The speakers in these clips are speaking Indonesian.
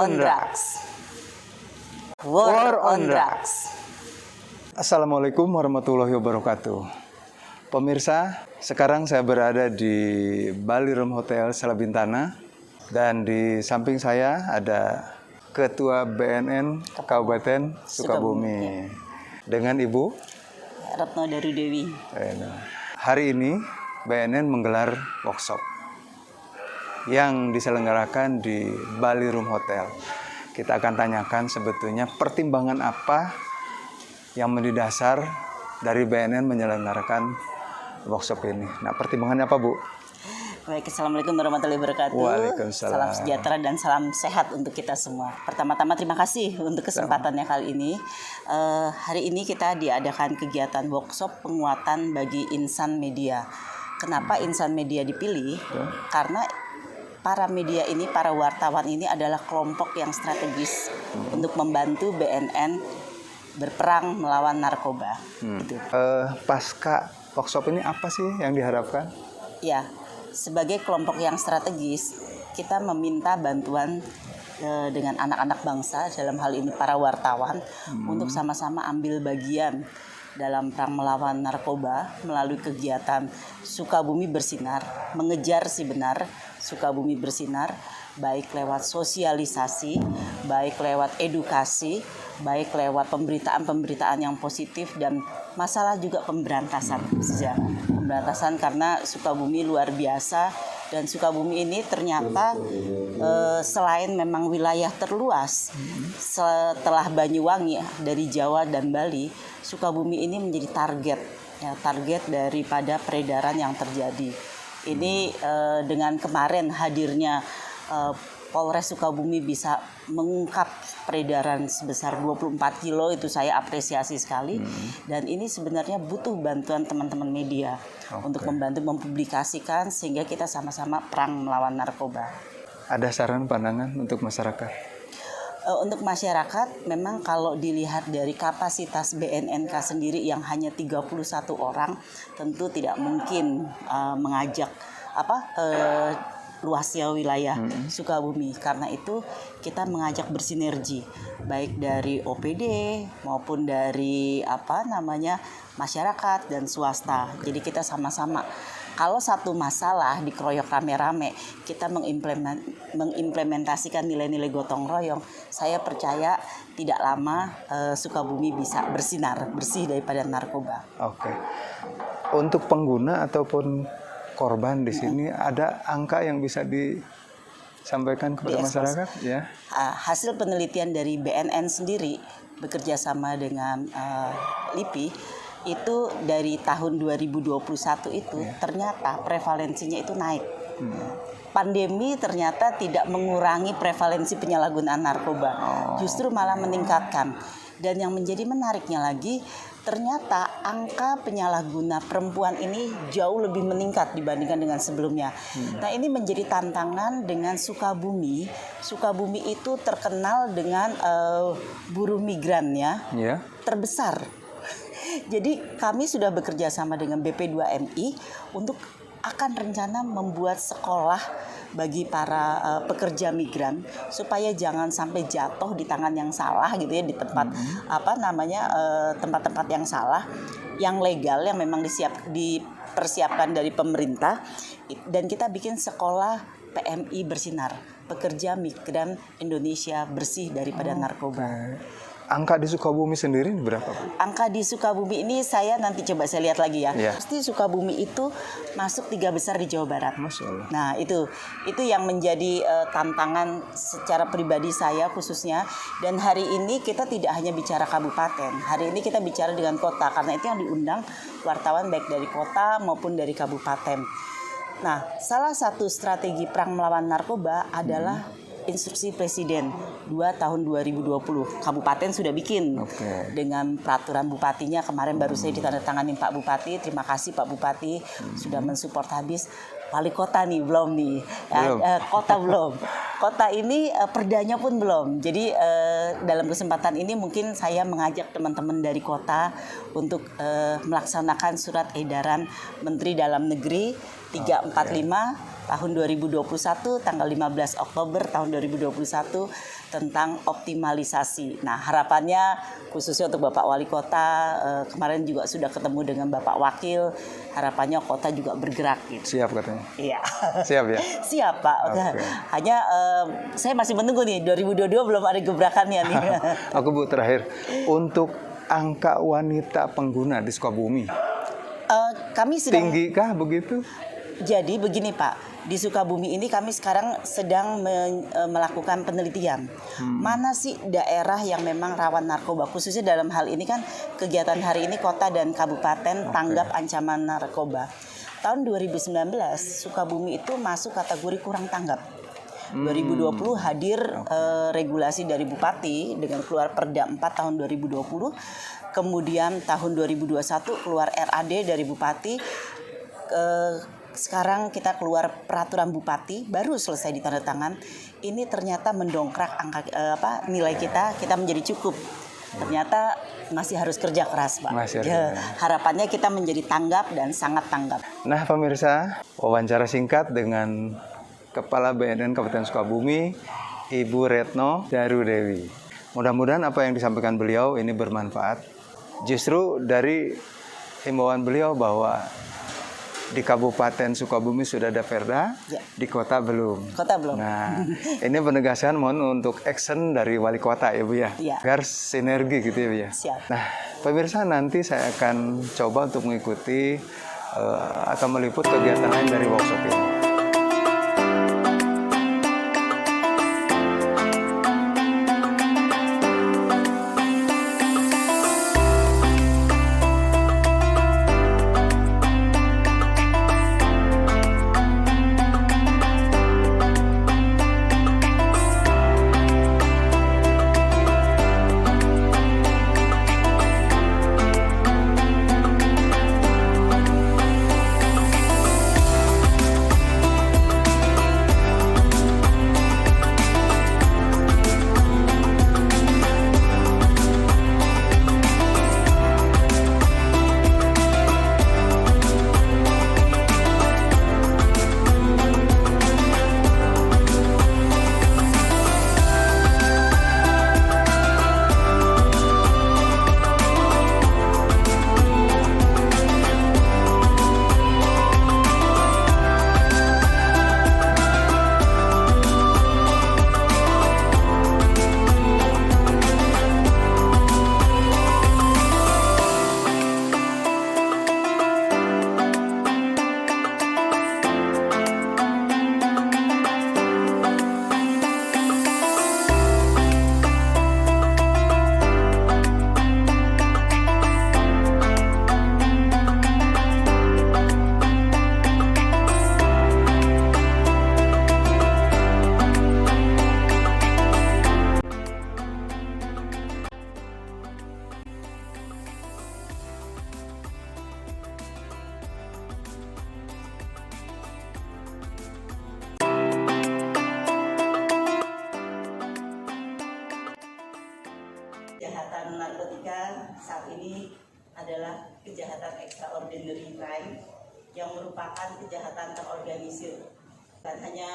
on Drugs. War on Drugs. Assalamualaikum warahmatullahi wabarakatuh. Pemirsa, sekarang saya berada di Ballroom Hotel Salabintana dan di samping saya ada Ketua BNN Kabupaten Sukabumi dengan Ibu Retno Darudewi. Hari ini BNN menggelar workshop yang diselenggarakan di Ballroom Hotel. Kita akan tanyakan sebetulnya pertimbangan apa yang menjadi dasar dari BNN menyelenggarakan workshop ini. Nah, pertimbangannya apa, Bu? Baik, Assalamualaikum warahmatullahi wabarakatuh. Waalaikumsalam. Salam sejahtera dan salam sehat untuk kita semua. Pertama-tama terima kasih untuk kesempatannya kali ini. Hari ini kita diadakan kegiatan workshop penguatan bagi insan media. Kenapa insan media dipilih? Karena para media ini, para wartawan ini adalah kelompok yang strategis untuk membantu BNN berperang melawan narkoba. Gitu. Pasca workshop ini apa sih yang diharapkan? Ya, sebagai kelompok yang strategis, kita meminta bantuan dengan anak-anak bangsa, dalam hal ini para wartawan, untuk sama-sama ambil bagian dalam perang melawan narkoba melalui kegiatan Sukabumi Bersinar, mengejar si benar, Sukabumi Bersinar, baik lewat sosialisasi, baik lewat edukasi, baik lewat pemberitaan-pemberitaan yang positif, dan masalah juga pemberantasan. Pemberantasan karena Sukabumi luar biasa, dan Sukabumi ini ternyata selain memang wilayah terluas setelah Banyuwangi dari Jawa dan Bali, Sukabumi ini menjadi target daripada peredaran yang terjadi. Ini dengan kemarin hadirnya Polres Sukabumi bisa mengungkap peredaran sebesar 24 kilo, itu saya apresiasi sekali. Dan ini sebenarnya butuh bantuan teman-teman media untuk membantu mempublikasikan sehingga kita sama-sama perang melawan narkoba. Ada saran pandangan untuk masyarakat? Untuk masyarakat, memang kalau dilihat dari kapasitas BNNK sendiri yang hanya 31 orang, tentu tidak mungkin mengajak luasnya wilayah Sukabumi. Karena itu kita mengajak bersinergi, baik dari OPD maupun dari masyarakat dan swasta. Jadi kita sama-sama, kalau satu masalah dikeroyok rame-rame, kita mengimplementasikan nilai-nilai gotong royong. Saya percaya tidak lama Sukabumi bisa bersinar, bersih daripada narkoba. Oke. Untuk pengguna ataupun korban di sini, ada angka yang bisa disampaikan kepada masyarakat? Ya. Hasil penelitian dari BNN sendiri bekerja sama dengan LIPI, itu dari tahun 2021 itu ternyata prevalensinya itu naik. Pandemi ternyata tidak mengurangi prevalensi penyalahgunaan narkoba, justru malah meningkatkan. Dan yang menjadi menariknya lagi, ternyata angka penyalahguna perempuan ini jauh lebih meningkat dibandingkan dengan sebelumnya. Nah, ini menjadi tantangan dengan Sukabumi. Sukabumi itu terkenal dengan buruh migrannya terbesar. Jadi kami sudah bekerja sama dengan BP2MI untuk akan rencana membuat sekolah bagi para pekerja migran supaya jangan sampai jatuh di tangan yang salah gitu ya, di tempat tempat-tempat yang salah, yang legal, yang memang dipersiapkan dari pemerintah. Dan kita bikin sekolah PMI Bersinar, pekerja migran Indonesia bersih daripada narkoba. Angka di Sukabumi sendiri berapa, Bu? Angka di Sukabumi ini nanti coba saya lihat lagi ya. Pasti Sukabumi itu masuk 3 besar di Jawa Barat. Masya Allah. Nah, itu yang menjadi tantangan secara pribadi saya khususnya. Dan hari ini kita tidak hanya bicara kabupaten. Hari ini kita bicara dengan kota, karena itu yang diundang wartawan baik dari kota maupun dari kabupaten. Nah, salah satu strategi perang melawan narkoba adalah Instruksi Presiden 2 tahun 2020. Kabupaten sudah bikin dengan peraturan bupatinya. Kemarin baru saya ditandatangani Pak Bupati. Terima kasih Pak Bupati sudah mensupport habis. Wali kota nih belum nih. Kota belum. Kota ini perdanya pun belum. Jadi dalam kesempatan ini mungkin saya mengajak teman-teman dari kota untuk melaksanakan surat edaran Menteri Dalam Negeri 345 tahun 2021 tanggal 15 Oktober tahun 2021 tentang optimalisasi. Nah, harapannya khususnya untuk Bapak Wali Kota, kemarin juga sudah ketemu dengan Bapak Wakil, harapannya kota juga bergerak gitu. Siap katanya. Iya. Siap ya? Siap Pak. Oke. Hanya saya masih menunggu nih 2022 belum ada gebrakannya nih. Aku Bu terakhir, untuk angka wanita pengguna di Sukabumi, Kami sedang tinggikah begitu? Jadi begini Pak, di Sukabumi ini kami sekarang sedang melakukan penelitian. Mana sih daerah yang memang rawan narkoba? Khususnya dalam hal ini kan kegiatan hari ini kota dan kabupaten tanggap ancaman narkoba. Tahun 2019 Sukabumi itu masuk kategori kurang tanggap. 2020 hadir regulasi dari Bupati dengan keluar Perda 4 tahun 2020. Kemudian tahun 2021 keluar RAD dari Bupati. Sekarang kita keluar peraturan Bupati baru selesai ditandatangan. Ini ternyata mendongkrak angka nilai kita menjadi cukup. Ternyata masih harus kerja keras, Pak. Harapannya kita menjadi tanggap dan sangat tanggap. Nah, pemirsa, wawancara singkat dengan Kepala BNN Kabupaten Sukabumi, Ibu Retno Darudewi. Mudah-mudahan apa yang disampaikan beliau ini bermanfaat. Justru dari himbauan beliau bahwa di Kabupaten Sukabumi sudah ada Perda, ya. Di kota belum. Kota belum. Nah, ini penegasan mohon untuk action dari wali kota ya Bu ya. Ya. Agar sinergi gitu ya Bu ya. Siap. Nah, pemirsa nanti saya akan coba untuk mengikuti atau meliput kegiatan lain dari workshop ini. Kejahatan narkotika saat ini adalah kejahatan extraordinary crime yang merupakan kejahatan terorganisir. Bukan hanya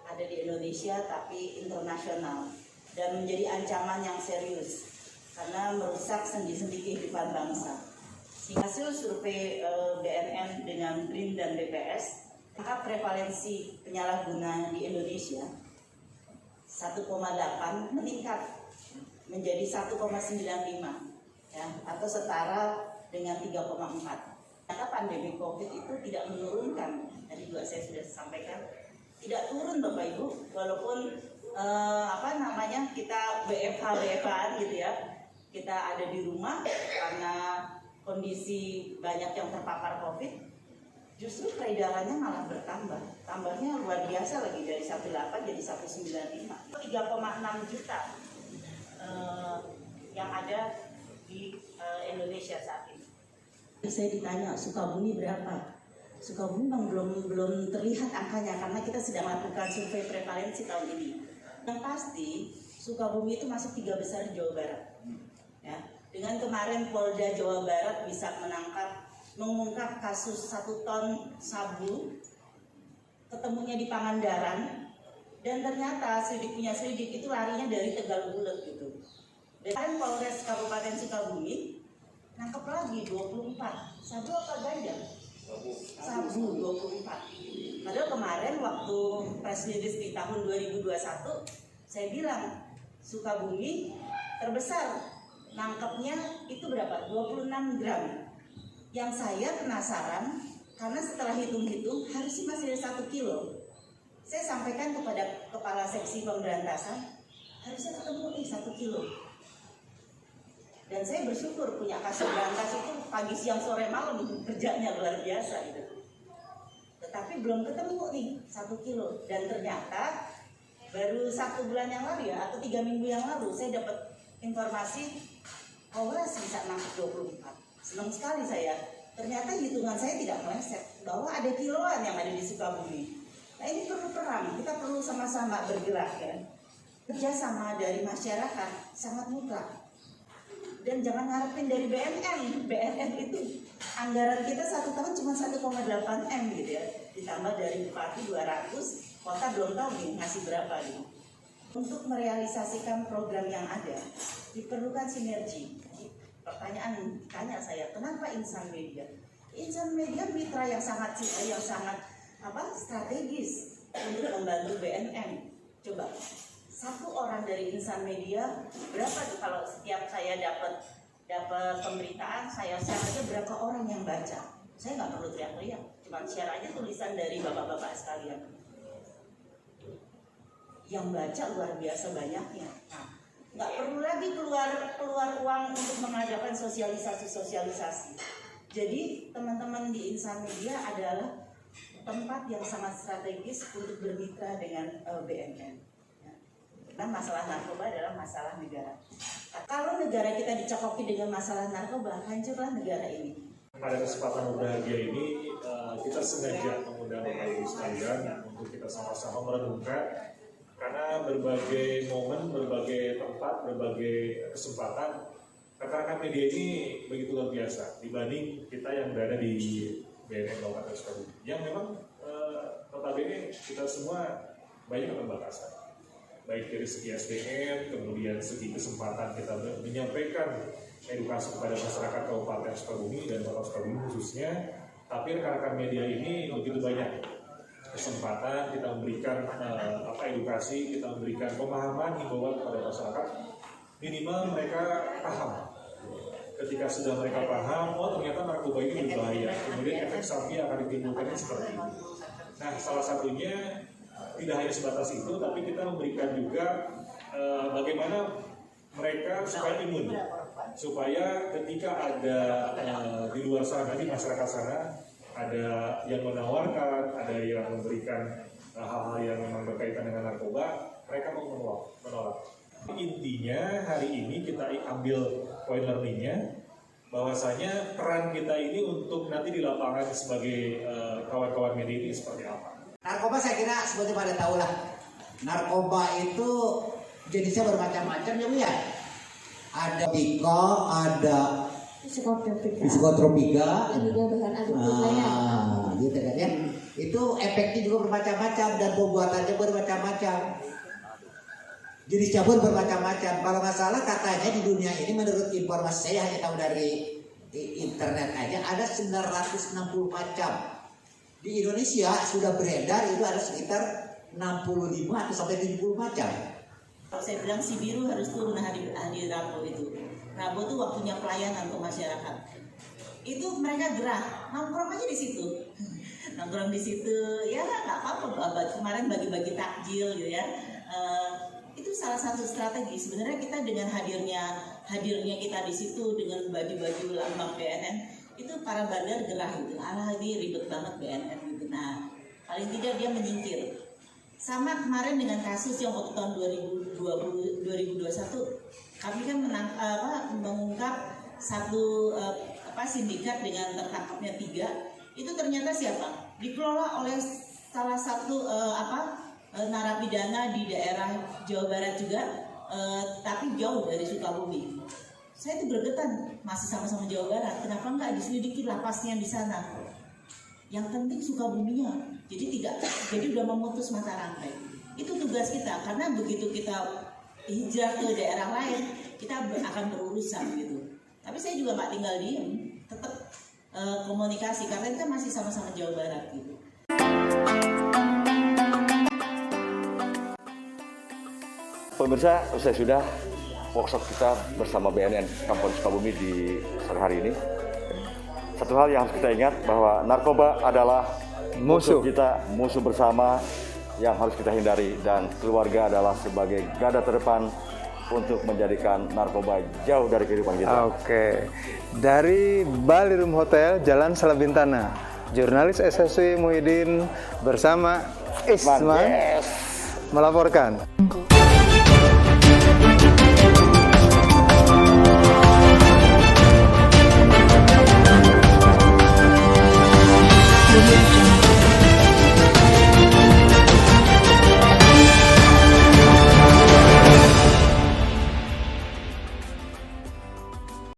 ada di Indonesia tapi internasional dan menjadi ancaman yang serius karena merusak sendi-sendi kehidupan bangsa. Hasil survei BNN dengan BRIN dan BPS, maka prevalensi penyalahguna di Indonesia 1,8 meningkat menjadi 1,95 ya, atau setara dengan 3,4. Maka pandemi COVID itu tidak menurunkan. Tadi juga saya sudah sampaikan, tidak turun Bapak Ibu, walaupun kita WFH-an gitu ya, kita ada di rumah karena kondisi banyak yang terpapar COVID, justru peredarannya malah bertambah. Tambahnya luar biasa lagi, dari 1,8 jadi 1,95. 3,6 juta yang ada di Indonesia saat ini. Saya ditanya Sukabumi berapa? Sukabumi belum terlihat angkanya karena kita sedang lakukan survei prevalensi tahun ini. Yang pasti Sukabumi itu masuk 3 besar Jawa Barat. Ya, dengan kemarin Polda Jawa Barat bisa mengungkap kasus 1 ton sabu ketemunya di Pangandaran, dan ternyata Selidik punya Selidik itu larinya dari Tegal Bulet gitu. Dan Polres Kabupaten Sukabumi nangkep lagi 24 sabu apa ganja? Sabu 24. Padahal kemarin waktu press release di tahun 2021 saya bilang Sukabumi terbesar nangkepnya itu berapa? 26 gram. Yang saya penasaran karena setelah hitung-hitung harusnya masih ada 1 kilo. Saya sampaikan kepada Kepala Seksi Pemberantasan harusnya ketemu nih 1 kilo. Dan saya bersyukur punya Kasih Berantas itu pagi, siang, sore, malam kerjanya luar biasa gitu. Tetapi belum ketemu nih 1 kilo. Dan ternyata baru 1 bulan yang lalu ya, atau 3 minggu yang lalu saya dapat informasi Polres bisa nangkep 24. Senang sekali saya. Ternyata hitungan saya tidak meleset bahwa ada kiloan yang ada di Sukabumi. Nah ini perlu perang, kita perlu sama-sama bergerak ya. Kerjasama dari masyarakat sangat mutlak. Dan jangan ngarepin dari BNN. BNN itu anggaran kita 1 tahun cuma 1,8 M gitu ya. Ditambah dari bupati 200, kota belum tahu nih ngasih berapa nih. Untuk merealisasikan program yang ada diperlukan sinergi. Pertanyaan tanya saya, kenapa Insan Media? Insan Media mitra yang sangat strategis untuk membantu BNN. Coba 1 orang dari Insan Media berapa tuh kalau setiap saya dapat pemberitaan, saya share aja berapa orang yang baca. Saya nggak perlu teriak-teriak, cuma share aja tulisan dari bapak-bapak sekalian. Yang baca luar biasa banyaknya. Nah, nggak perlu lagi keluar uang untuk mengadakan sosialisasi. Jadi teman-teman di Insan Media adalah tempat yang sangat strategis untuk bermitra dengan BNN. Nah, masalah narkoba adalah masalah negara. Kalau negara kita dicokoki dengan masalah narkoba, hancurlah negara ini. Pada kesempatan berbahagia ini, kita sengaja mengundang Bapak Ibu sekalian untuk kita sama-sama merenungkan, karena berbagai momen, berbagai tempat, berbagai kesempatan, rekan-rekan media ini begitu luar biasa dibanding kita yang berada di BNN Kabupaten Sukabumi. Yang memang notabene kita semua banyak keterbatasan. Baik dari segi SDM, kemudian segi kesempatan kita menyampaikan edukasi kepada masyarakat Kabupaten Sukabumi dan Kota Sukabumi khususnya. Tapi rekan-rekan media ini begitu banyak kesempatan kita memberikan edukasi, kita memberikan pemahaman, himbauan kepada masyarakat. Minimal mereka paham. Ketika sudah mereka paham, oh ternyata narkoba ini berbahaya. Kemudian efek samping akan ditimbulkannya seperti ini. Nah, salah satunya tidak hanya sebatas itu, tapi kita memberikan juga bagaimana mereka supaya imun, supaya ketika ada di luar sana, di masyarakat sana, ada yang menawarkan, ada yang memberikan hal-hal yang memang berkaitan dengan narkoba, mereka mau menolak. Intinya hari ini kita ambil poin learningnya, bahwasanya peran kita ini untuk nanti di lapangan sebagai kawan-kawan media ini seperti apa. Narkoba saya kira seperti pada tahu lah. Narkoba itu jenisnya bermacam-macam ya Bu ya. Ada piko, ada psikotropika, dan juga bahan adiktif lainnya. Gitu kan ya. Itu efeknya juga bermacam-macam dan pembuatannya bermacam-macam. Jenisnya pun bermacam-macam. Kalau nggak salah katanya di dunia ini menurut informasi saya hanya tahu dari internet aja ada 960 macam. Di Indonesia sudah beredar itu ada sekitar 65 atau sampai 70 macam. Kalau saya bilang si biru harus turun hari Rabu itu. Rabu itu waktunya pelayanan untuk masyarakat. Itu mereka gerah, nongkrong aja di situ. Nongkrong di situ, ya nggak apa-apa. Kemarin bagi-bagi takjil gitu ya. Itu salah satu strategi. Sebenarnya kita dengan hadirnya kita di situ dengan baju-baju lambang BNN, itu para bandar gerah gitu. Alah ini ribet banget BNN gitu. Nah, paling tidak dia menyingkir. Sama kemarin dengan kasus yang waktu tahun 2021, kami kan mengungkap satu sindikat dengan tertangkapnya 3. Itu ternyata siapa? Dikelola oleh salah satu narapidana di daerah Jawa Barat juga, tapi jauh dari Sukabumi. Saya itu bergetan, masih sama-sama Jawa Barat. Kenapa nggak diselidiki lapasnya di sana? Yang penting Sukabuminya. Jadi udah memutus mata rantai. Itu tugas kita, karena begitu kita hijrah ke daerah lain, kita akan berurusan gitu. Tapi saya juga nggak tinggal diem, tetap komunikasi karena kita masih sama-sama Jawa Barat gitu. Pemirsa, usai sudah workshop kita bersama BNN Kampung Sukabumi di sore hari ini. Satu hal yang harus kita ingat bahwa narkoba adalah musuh kita, musuh bersama yang harus kita hindari, dan keluarga adalah sebagai garda terdepan untuk menjadikan narkoba jauh dari kehidupan kita. Oke, dari Bali Room Hotel, Jalan Salabintana, jurnalis SSW Muhyiddin bersama Isman Yes. melaporkan.